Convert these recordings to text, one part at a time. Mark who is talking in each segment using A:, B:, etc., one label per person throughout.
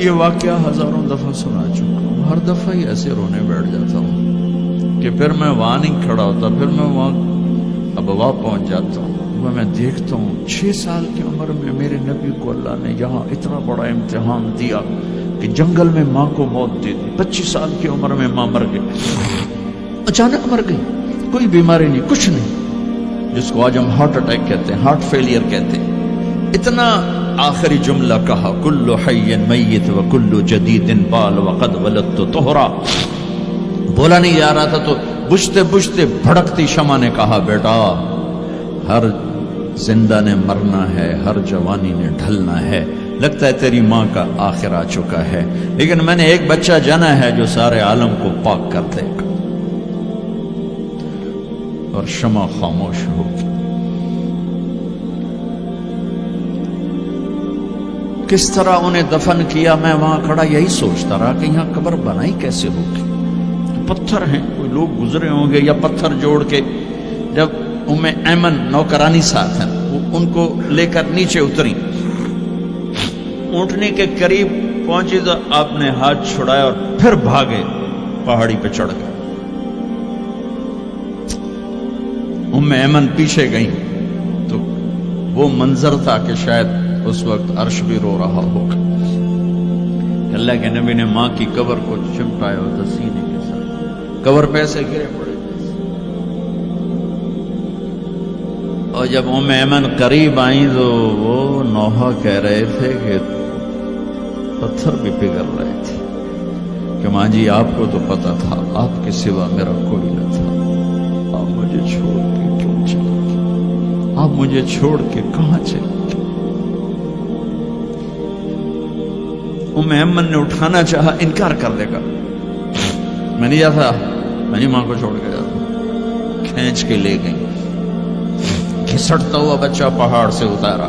A: یہ واقعہ ہزاروں دفعہ سنا چکا ہوں، ہر دفعہ ہی ایسے رونے بیٹھ جاتا ہوں کہ پھر میں وہاں نہیں کھڑا ہوتا، پھر میں وہاں ابوا پہنچ جاتا ہوں، میں دیکھتا ہوں 6 سال کی عمر میں میرے نبی کو اللہ نے یہاں اتنا بڑا امتحان دیا کہ جنگل میں ماں کو موت دے دی، 25 سال کی عمر میں ماں مر گئی، اچانک مر گئی، کوئی بیماری نہیں، کچھ نہیں، جس کو آج ہم ہارٹ اٹیک کہتے ہیں، ہارٹ فیلئر کہتے ہیں۔ اتنا آخری جملہ کہا، کل حی میت و کل جدید بال وقد ولدت طہرا، بولا نہیں جا رہا تھا تو بجھتے بجھتے بھڑکتی شمع نے کہا، بیٹا ہر زندہ نے مرنا ہے، ہر جوانی نے ڈھلنا ہے، لگتا ہے تیری ماں کا آخر آ چکا ہے، لیکن میں نے ایک بچہ جنا ہے جو سارے عالم کو پاک کر دے گا۔ اور شمع خاموش ہو گئی۔ کس طرح انہیں دفن کیا، میں وہاں کھڑا یہی سوچتا رہا کہ یہاں قبر بنائی کیسے ہوگی، پتھر ہیں، کوئی لوگ گزرے ہوں گے یا پتھر جوڑ کے۔ جب ایمن نوکرانی ساتھ ہیں، وہ ان کو لے کر نیچے اتری، اونٹنے کے قریب پہنچی تو آپ نے ہاتھ چھڑایا اور پھر بھاگے، پہاڑی پہ چڑھ گئے۔ ایمن پیچھے گئیں تو وہ منظر تھا کہ شاید اس وقت عرش بھی رو رہا ہوگا۔ اللہ کے نبی نے ماں کی قبر کو چمٹایا ہوتا سینے کے ساتھ، قبر پہ ایسے گرے پڑے، اور جب ایمن قریب آئیں تو وہ نوحہ کہہ رہے تھے کہ پتھر بھی پگھل رہے تھے کہ ماں جی آپ کو تو پتا تھا آپ کے سوا میرا کوئی نہ تھا، آپ مجھے چھوڑ کے کیوں چلے گئے، آپ مجھے چھوڑ کے کہاں چلے گئے۔ ایمن نے اٹھانا چاہا، انکار کر دے گا، میں نہیں جاتا، میں نہیں ماں کو چھوڑ کے جاتا، کھینچ کے لے گئی، گھسٹتا ہوا بچہ پہاڑ سے اتارا۔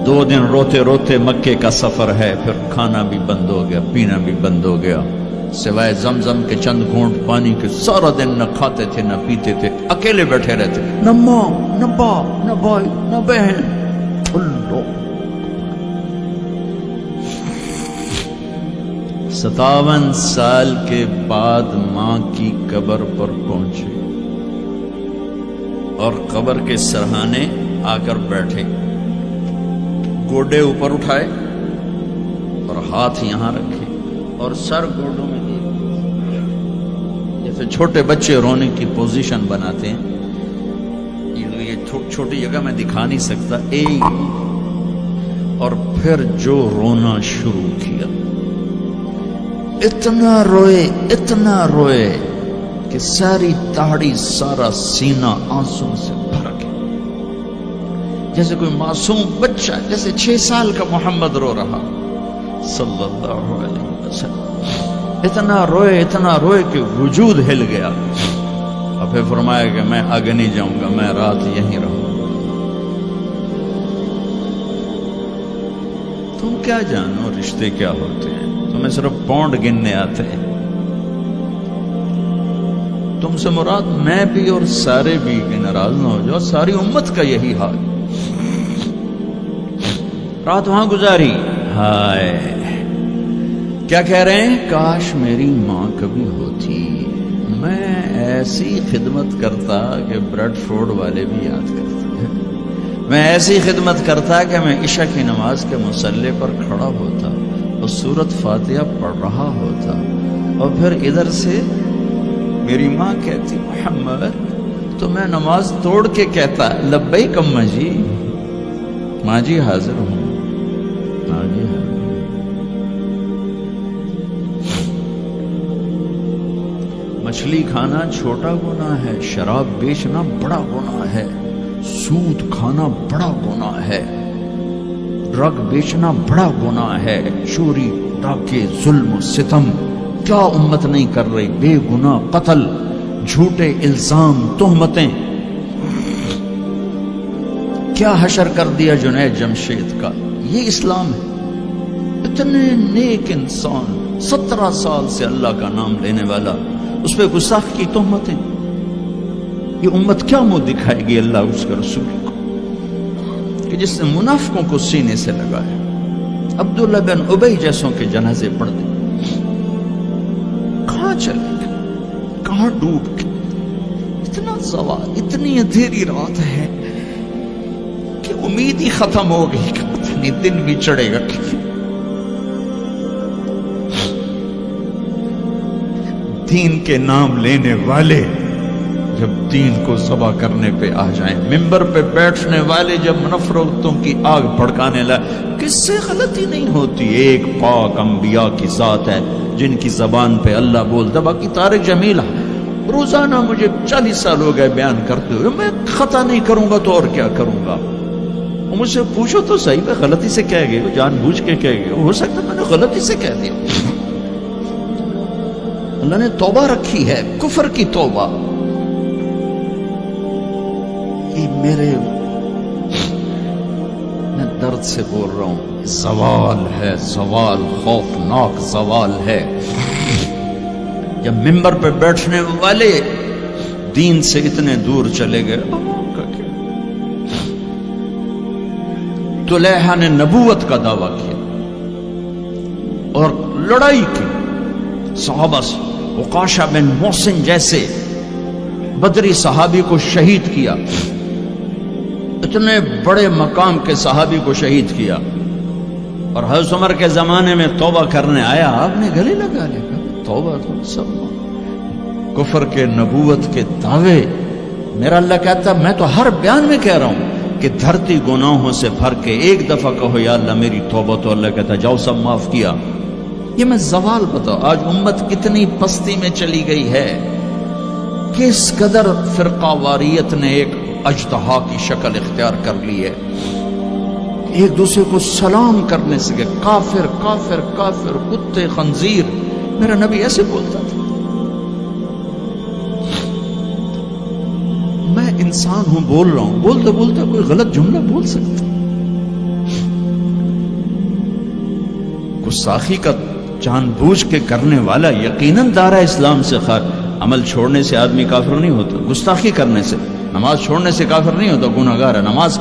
A: 2 دن روتے روتے مکے کا سفر ہے، پھر کھانا بھی بند ہو گیا، پینا بھی بند ہو گیا، سوائے زمزم کے چند گھونٹ پانی کے سارا دن نہ کھاتے تھے نہ پیتے تھے، اکیلے بیٹھے رہتے، نہ ماں نہ باپ نہ بھائی نہ بہن، ٹھلو۔ 57 سال کے بعد ماں کی قبر پر پہنچے اور قبر کے سرہانے آ کر بیٹھے، گوڈے اوپر اٹھائے اور ہاتھ یہاں رکھے اور سر گوڈوں میں دیے، جیسے چھوٹے بچے رونے کی پوزیشن بناتے ہیں۔ یہ چھوٹی جگہ میں دکھا نہیں سکتا، اور پھر جو رونا شروع کیا، اتنا روئے کہ ساری داڑھی سارا سینہ آنسوں سے بھر گیا، جیسے کوئی معصوم بچہ، جیسے 6 سال کا محمد رو رہا صلی اللہ علیہ وسلم۔ اتنا روئے کہ وجود ہل گیا، اور پھر فرمایا کہ میں آگے نہیں جاؤں گا، میں رات یہیں رہوں گا۔ تم کیا جانو رشتے کیا ہوتے ہیں، تمہیں صرف پونڈ گننے آتے ہیں۔ تم سے مراد میں بھی اور سارے بھی، کہ ناراض نہ ہو جاؤ، ساری امت کا یہی حال۔ رات وہاں گزاری، ہائے کیا کہہ رہے ہیں، کاش میری ماں کبھی ہوتی، میں ایسی خدمت کرتا کہ بریڈ فورڈ والے بھی یاد کرتے ہیں، میں ایسی خدمت کرتا کہ میں عشاء کی نماز کے مصلی پر کھڑا ہوتا اور سورۃ فاتحہ پڑھ رہا ہوتا، اور پھر ادھر سے میری ماں کہتی محمد، تو میں نماز توڑ کے کہتا لبیک اماں جی، ماں جی حاضر ہوں، ماں جی حاضر۔ مچھلی کھانا چھوٹا گناہ ہے، شراب بیچنا بڑا گناہ ہے، سود کھانا بڑا گناہ ہے، ڈرگ بیچنا بڑا گناہ ہے، چوری ڈاکے ظلم و ستم کیا امت نہیں کر رہی، بے گناہ قتل، جھوٹے الزام تہمتیں، کیا حشر کر دیا جنید جمشید کا، یہ اسلام ہے۔ اتنے نیک انسان، 17 سال سے اللہ کا نام لینے والا، اس پہ گستاخ کی تہمتیں، یہ امت کیا منہ دکھائے گی اللہ اس کے رسول کو، کہ جس نے منافقوں کو سینے سے لگایا۔ عبداللہ بن ابی جیسوں کے جنازے پڑھ دیں. کہاں چلے گئے, کہاں ڈوب گئے. اتنا زوال, اتنی اندھیری رات ہے کہ امید ہی ختم ہو گئی کہ پتہ نہیں دن بھی چڑھے گا. دین کے نام لینے والے جب دین کو ذبح کرنے پہ آ جائیں, ممبر پہ بیٹھنے والے جب نفرتوں کی آگ بھڑکانے لائے, کس سے غلطی نہیں ہوتی. ایک پاک انبیاء کی ذات ہے جن کی زبان پہ اللہ بولتا. باقی طارق جمیل روزانہ مجھے 40 سال ہو گئے بیان کرتے ہوئے, میں خطا نہیں کروں گا تو اور کیا کروں گا. مجھ سے پوچھو تو صحیح, میں غلطی سے کہہ گئے, جان بوجھ کے کہہ گئے, ہو سکتا میں نے غلطی سے کہہ دیا. اللہ نے توبہ رکھی ہے, کفر کی توبہ. یہ میں درد سے بول رہا ہوں, زوال ہے, زوال خوفناک زوال ہے. جب ممبر پہ بیٹھنے والے دین سے اتنے دور چلے گئے. طلیحہ نے نبوت کا دعویٰ کیا اور لڑائی کی صحابہ سے. عکاشہ بن محسن جیسے بدری صحابی کو شہید کیا, اتنے بڑے مقام کے صحابی کو شہید کیا. اور حضرت عمر کے زمانے میں توبہ کرنے آیا, آپ نے گلے لگا لیا, توبہ تو سب کفر کے نبوت کے دعوے. میرا اللہ کہتا میں تو ہر بیان میں کہہ رہا ہوں کہ دھرتی گناہوں سے بھر کے ایک دفعہ کہو یا اللہ میری توبہ, تو اللہ کہتا جاؤ سب معاف کیا. یہ میں زوال بتاؤ, آج امت کتنی پستی میں چلی گئی ہے, کس قدر فرقہ واریت نے ایک اژدہا کی شکل اختیار کر لی ہے. ایک دوسرے کو سلام کرنے سے کہ کافر کافر کافر, کتے خنزیر. میرا نبی ایسے بولتا تھا. میں انسان ہوں, بول رہا ہوں, بولتے بولتے کوئی غلط جملہ بول سکتا. گستاخی کا جان بوجھ کے کرنے والا یقیناً دارہ اسلام سے خارج. عمل چھوڑنے سے آدمی کافر نہیں ہوتا, گستاخی کرنے سے. نماز چھوڑنے سے کافر نہیں ہوتا, گناہگار ہے. نماز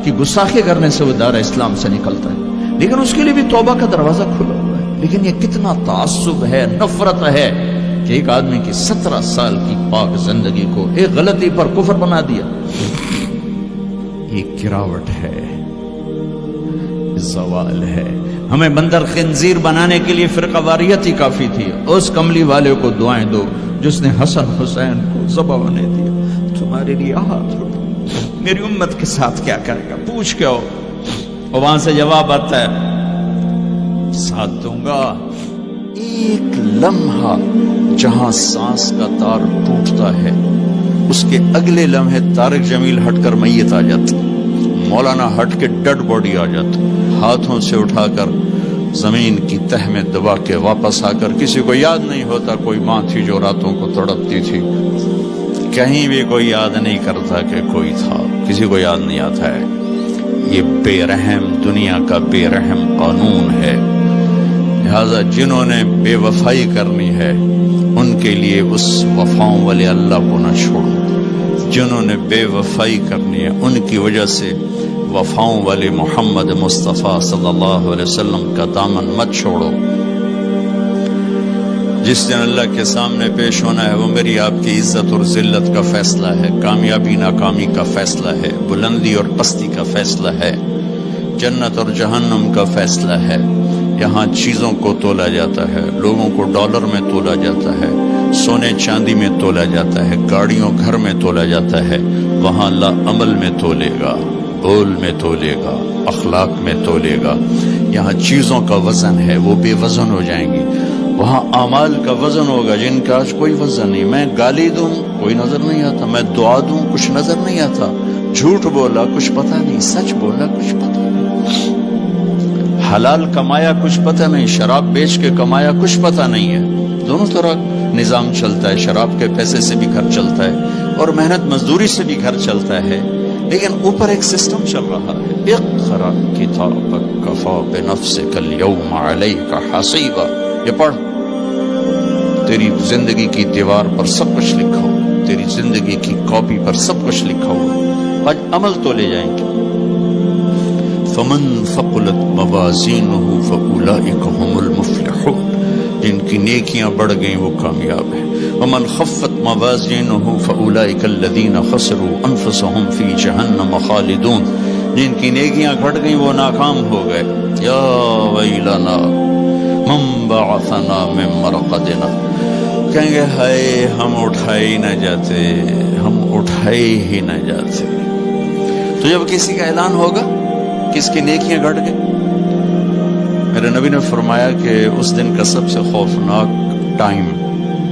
A: کی گستاخی کرنے سے وہ دارہ اسلام سے نکلتا ہے, لیکن اس کے لیے بھی توبہ کا دروازہ کھلا ہوا ہے. لیکن یہ کتنا تعصب ہے, نفرت ہے کہ ایک آدمی کی 17 سال کی پاک زندگی کو ایک غلطی پر کفر بنا دیا. یہ گراوٹ ہے, زوال ہے. ہمیں بندر خنزیر بنانے کے لیے فرقہ واریت ہی کافی تھی. اس کملی والے کو دعائیں دو جس نے حسن حسین کو ذبح ہونے دیا. تمہارے لیے ہاتھ اٹھا, میری امت کے ساتھ کیا کرے گا, پوچھ کے ہو. اور وہاں سے جواب آتا ہے ساتھ دوں گا. ایک لمحہ جہاں سانس کا تار ٹوٹتا ہے, اس کے اگلے لمحے طارق جمیل ہٹ کر میت آ جاتا, مولانا ہٹ کے ڈیڈ باڈی آ جاتا, ہاتھوں سے اٹھا کر زمین کی تہ میں دبا کے واپس آ کر. کسی کو یاد نہیں ہوتا کوئی ماں تھی جو راتوں کو تڑپتی تھی, کہیں بھی کوئی یاد نہیں کرتا کہ کوئی تھا, کسی کو یاد نہیں آتا ہے. یہ بے رحم دنیا کا بے رحم قانون ہے. لہذا جنہوں نے بے وفائی کرنی ہے ان کے لیے اس وفاؤں والے اللہ کو نہ چھوڑو. جنہوں نے بے وفائی کرنی ہے ان کی وجہ سے وفاؤں والے محمد مصطفیٰ صلی اللہ علیہ وسلم کا دامن مت چھوڑو. جس دن اللہ کے سامنے پیش ہونا ہے وہ میری آپ کی عزت اور ذلت کا فیصلہ ہے, کامیابی ناکامی کا فیصلہ ہے, بلندی اور پستی کا فیصلہ ہے, جنت اور جہنم کا فیصلہ ہے. یہاں چیزوں کو تولا جاتا ہے, لوگوں کو ڈالر میں تولا جاتا ہے, سونے چاندی میں تولا جاتا ہے, گاڑیوں گھر میں تولا جاتا ہے. وہاں اللہ عمل میں تولے گا, بول میں تولے گا, اخلاق میں تولے گا. یہاں چیزوں کا وزن ہے, وہ بے وزن ہو جائیں گی. وہاں اعمال کا وزن ہوگا جن کا آج کوئی وزن نہیں. میں گالی دوں کوئی نظر نہیں آتا, میں دعا دوں کچھ نظر نہیں آتا, جھوٹ بولا کچھ پتہ نہیں, سچ بولا کچھ پتہ نہیں, حلال کمایا کچھ پتہ نہیں, شراب بیچ کے کمایا کچھ پتہ نہیں ہے. دونوں طرح نظام چلتا ہے, شراب کے پیسے سے بھی گھر چلتا ہے اور محنت مزدوری سے بھی گھر چلتا ہے. لیکن اوپر ایک سسٹم چل رہا ہے, اقرأ کتابک کفی بنفسک اليوم علیک حسیبا. یہ پڑھ, تیری زندگی کی دیوار پر سب کچھ لکھا ہو, تیری زندگی کی کاپی پر سب کچھ لکھا ہو. آج عمل تو لے جائیں گے.
B: فمن ثقلت موازینہ فاولئک هم المفلحون، جن کی نیکیاں بڑھ گئیں وہ کامیاب ہیں۔ ومن خفت موازینہ فاولئک الذین خسروا انفسهم فی جہنم خالدون، جن کی نیکیاں گھٹ گئیں وہ ناکام ہو گئے۔ یا ویلنا من بعثنا من مرقدنا، کہیں گے ہائے ہم اٹھائے ہی نہ جاتے، ہم اٹھائے ہی نہ جاتے۔ تو جب کسی کا اعلان ہوگا کس کی نیکیاں گھٹ گئی، میرے نبی نے فرمایا کہ اس دن کا سب سے خوفناک ٹائم،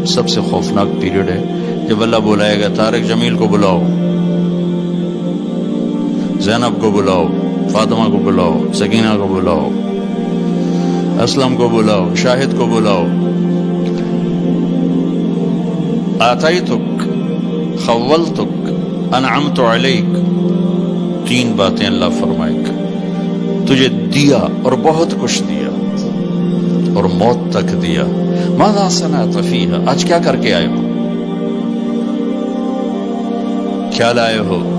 B: سب سے خوفناک پیریڈ ہے جب اللہ بلائے گا طارق جمیل کو بلاؤ، زینب کو بلاؤ، فاطمہ کو بلاؤ، سکینہ کو بلاؤ، اسلم کو بلاؤ، شاہد کو بلاؤ، آتیتک، خولتک، انعمت علیک، تین باتیں اللہ فرمائے گا، تجھے دیا اور بہت کچھ دیا اور موت تک دیا۔ ماذا صنعت فیہا، آج کیا کر کے آئے ہو، کیا لائے ہو؟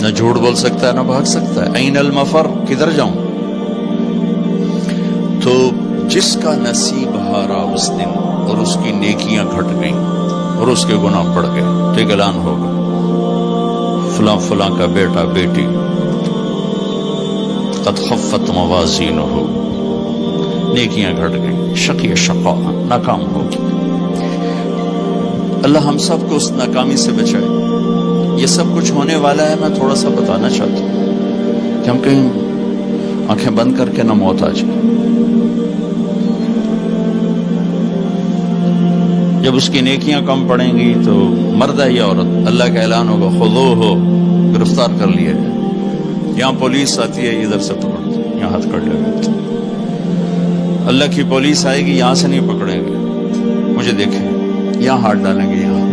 B: نہ جھوٹ بول سکتا ہے نہ بھاگ سکتا ہے۔ این المفر، کدھر جاؤں؟ تو جس کا نصیب ہارا اس دن اور اس کی نیکیاں گھٹ گئیں اور اس کے گناہ بڑھ گئے تو ایک اعلان ہوگا، فلاں فلاں کا بیٹا بیٹی قد خفت موازینہ، نیکیاں گھٹ گئیں، شقی شقا، ناکام ہوگی۔ اللہ ہم سب کو اس ناکامی سے بچائے۔ یہ سب کچھ ہونے والا ہے، میں تھوڑا سا بتانا چاہتا ہوں کہ ہم کہیں آنکھیں بند کر کے نہ موت آ جائے۔ جب اس کی نیکیاں کم پڑیں گی تو مرد ہے یا عورت، اللہ کا اعلان ہوگا خذوہ، گرفتار کر لیا جائے۔ یہاں پولیس آتی ہے، ادھر سے پکڑتی، یہاں ہاتھ کر لگاتی۔ اللہ کی پولیس آئے گی، یہاں سے نہیں پکڑیں گے، مجھے دیکھیں، یہاں ہاتھ ڈالیں گے، یہاں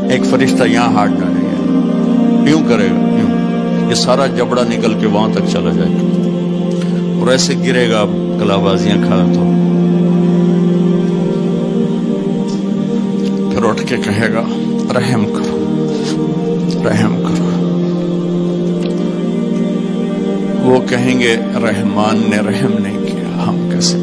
B: ایک فرشتہ یہاں ہاتھ ڈالیں گے، یوں کرے گا، یوں، یہ سارا جبڑا نکل کے وہاں تک چلا جائے گا اور ایسے گرے گا، کلا بازیاں کھا تو پھر اٹھ کے کہے گا رحم کرو، رحم کرو۔ وہ کہیں گے رحمان نے رحم نہیں کیا، ہم کیسے